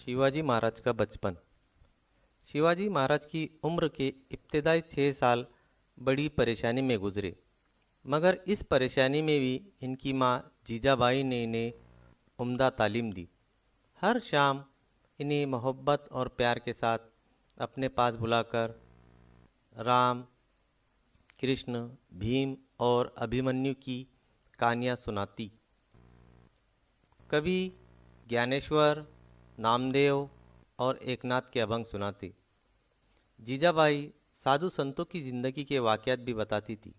शिवाजी महाराज का बचपन। शिवाजी महाराज की उम्र के इब्तदाई 6 साल बड़ी परेशानी में गुजरे, मगर इस परेशानी में भी इनकी माँ जीजाबाई ने इन्हें उम्दा तालीम दी। हर शाम इन्हें मोहब्बत और प्यार के साथ अपने पास बुलाकर राम, कृष्ण, भीम और अभिमन्यु की कहानियाँ सुनाती। कभी ज्ञानेश्वर, नामदेव और एकनाथ के अभंग सुनाती। जीजाबाई साधु संतों की जिंदगी के वाक़यात भी बताती थी।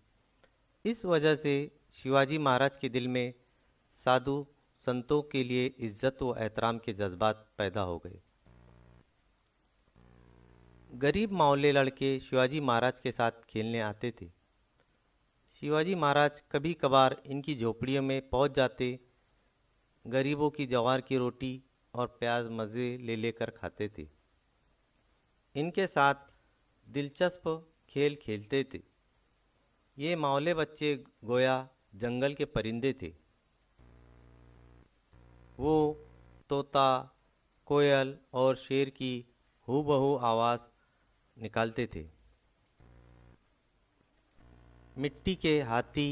इस वजह से शिवाजी महाराज के दिल में साधु संतों के लिए इज्जत व एहतराम के जज्बात पैदा हो गए। गरीब मावले लड़के शिवाजी महाराज के साथ खेलने आते थे। शिवाजी महाराज कभी कभार इनकी झोपड़ियों में पहुंच जाते, गरीबों की जवार की रोटी और प्याज मज़े ले लेकर खाते थे। इनके साथ दिलचस्प खेल खेलते थे। ये मावले बच्चे गोया जंगल के परिंदे थे। वो तोता, कोयल और शेर की हूबहू आवाज़ निकालते थे। मिट्टी के हाथी,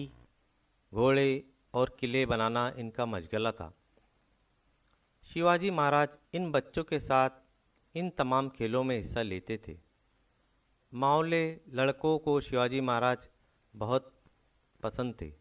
घोड़े और किले बनाना इनका मशगला था। शिवाजी महाराज इन बच्चों के साथ इन तमाम खेलों में हिस्सा लेते थे। मावले लड़कों को शिवाजी महाराज बहुत पसंद थे।